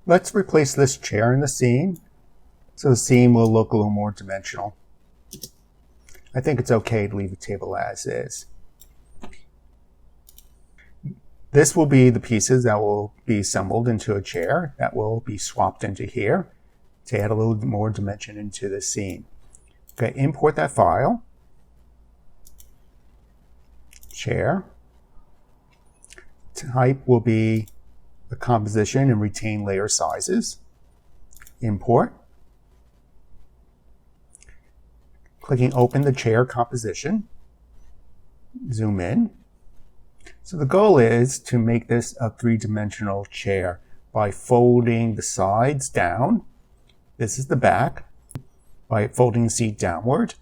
Let's replace this chair in the seam so the seam will look a little more dimensional. I think it's okay to leave the table as is. This will be the pieces that will be assembled into a chair that will be swapped into here to add a little more dimension into the seam. Okay, import that file. Chair. Type will be the composition and retain layer sizes. Import. Clicking open the chair composition. Zoom in. So the goal is to make this a three-dimensional chair by folding the sides down. This is the back. By folding the seat downward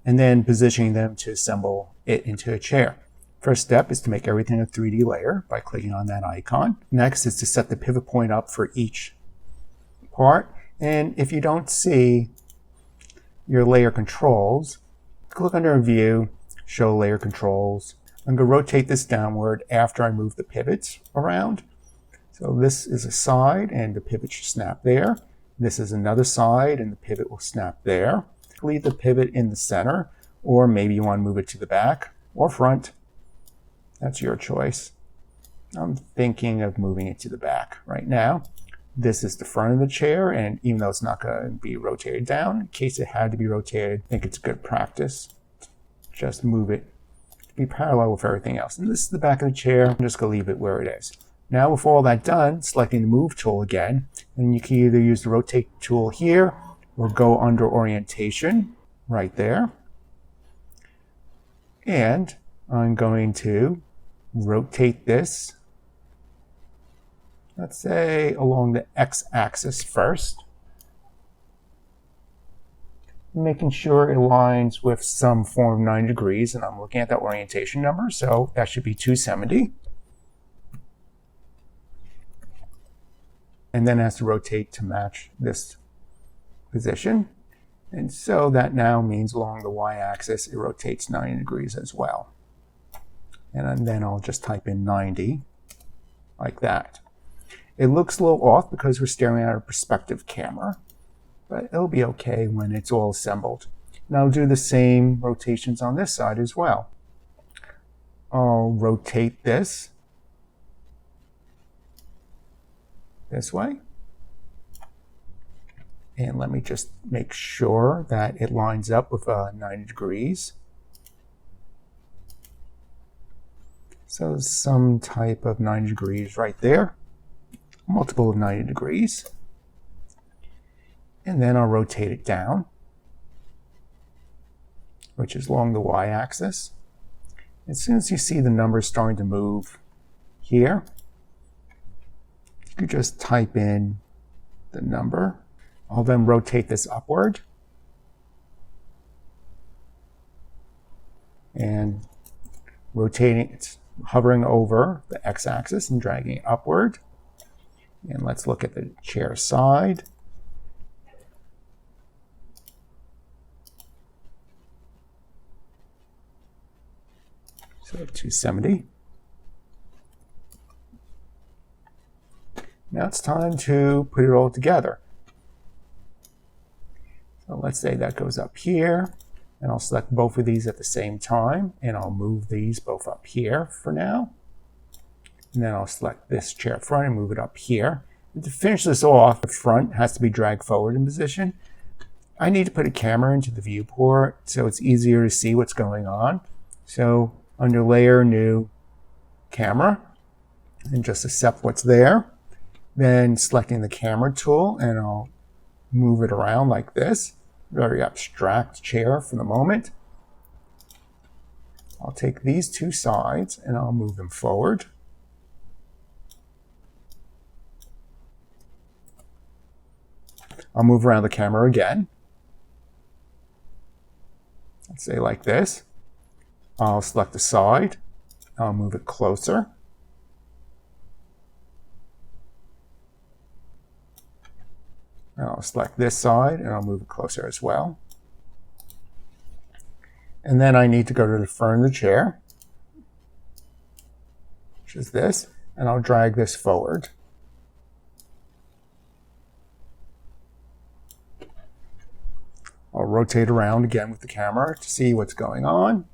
and then positioning them to assemble it into a chair. First step is to make everything a 3D layer by clicking on that icon. Next is to set the pivot point up for each part. And if you don't see your layer controls, click under View, Show Layer Controls. I'm going to rotate this downward after I move the pivots around. So this is a side and the pivot should snap there. This is another side and the pivot will snap there. Leave the pivot in the center, or maybe you want to move it to the back or front. That's your choice. I'm thinking of moving it to the back right now. This is the front of the chair, and even though it's not going to be rotated down, in case it had to be rotated, I think it's good practice. Just move it to be parallel with everything else. And this is the back of the chair. I'm just going to leave it where it is. Now with all that done, selecting the Move tool again, and you can either use the Rotate tool here or go under Orientation right there. And I'm going to rotate this, let's say along the X-axis first, making sure it aligns with some form of 90 degrees, and I'm looking at that orientation number, so that should be 270. And then it has to rotate to match this position. And so that now means along the y-axis, it rotates 90 degrees as well. And then I'll just type in 90, like that. It looks a little off because we're staring at a perspective camera, but it'll be okay when it's all assembled. And I'll do the same rotations on this side as well. I'll rotate this way. And let me just make sure that it lines up with 90 degrees. So some type of 90 degrees right there. Multiple of 90 degrees. And then I'll rotate it down, which is along the y-axis. As soon as you see the numbers starting to move here, you can just type in the number. I'll then rotate this upward. And rotating, it's hovering over the x-axis and dragging it upward. And let's look at the chair side. So 270. Now it's time to put it all together. So let's say that goes up here, and I'll select both of these at the same time, and I'll move these both up here for now. And then I'll select this chair front and move it up here. And to finish this off, the front has to be dragged forward in position. I need to put a camera into the viewport so it's easier to see what's going on. So under Layer, New, Camera, and just accept what's there. Then selecting the camera tool, and I'll move it around like this. Very abstract chair for the moment. I'll take these two sides and I'll move them forward. I'll move around the camera again. Let's say like this. I'll select the side. I'll move it closer. And I'll select this side and I'll move it closer as well. And then I need to go to the front of the chair, which is this, and I'll drag this forward. I'll rotate around again with the camera to see what's going on.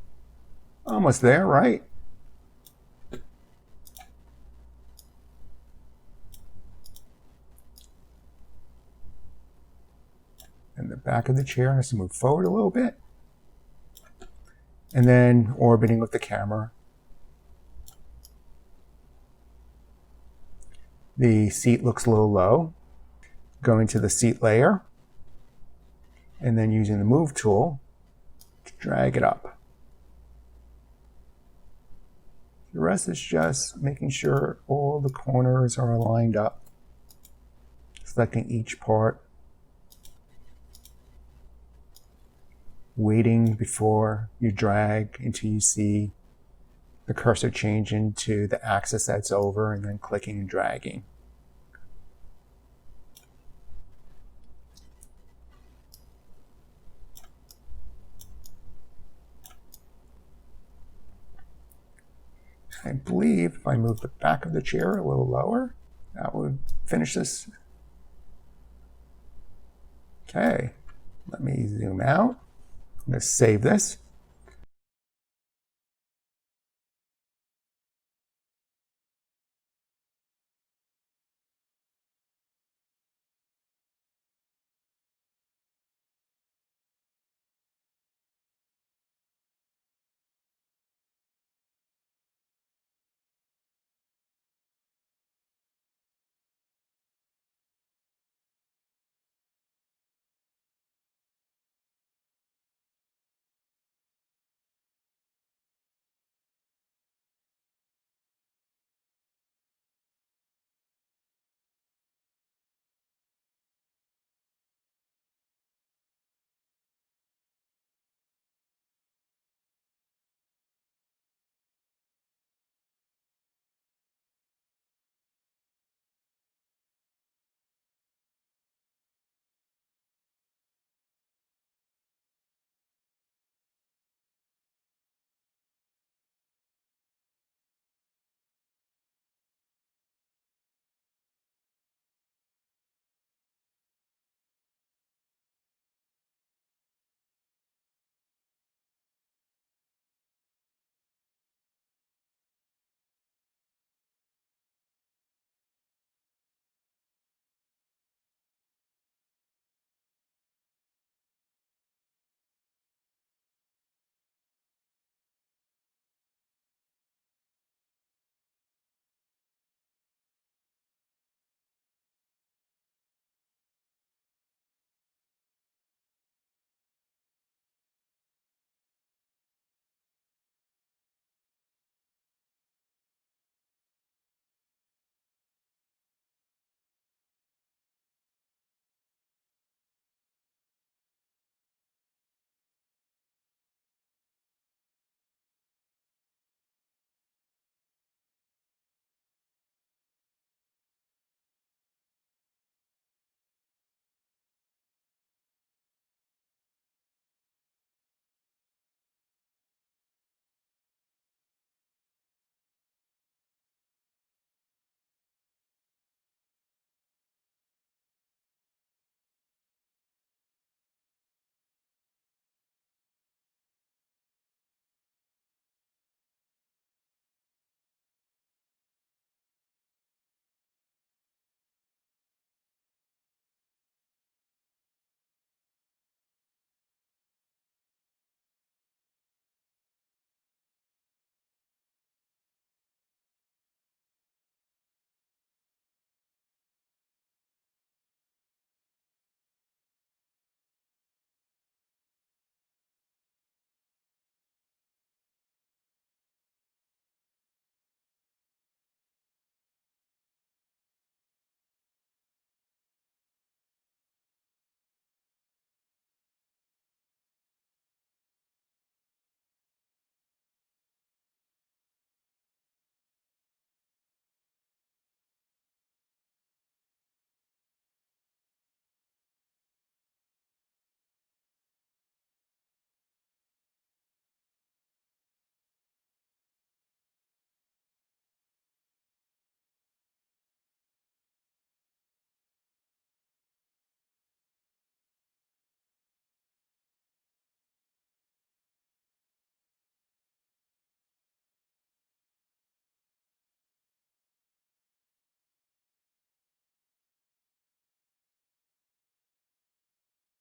Almost there, right? And the back of the chair has to move forward a little bit. And then orbiting with the camera. The seat looks a little low. Going to the seat layer. And then using the move tool to drag it up. The rest is just making sure all the corners are lined up. Selecting each part. Waiting before you drag until you see the cursor change into the axis that's over, and then clicking and dragging. I believe if I move the back of the chair a little lower, that would finish this. Okay, let me zoom out. I'm going to save this.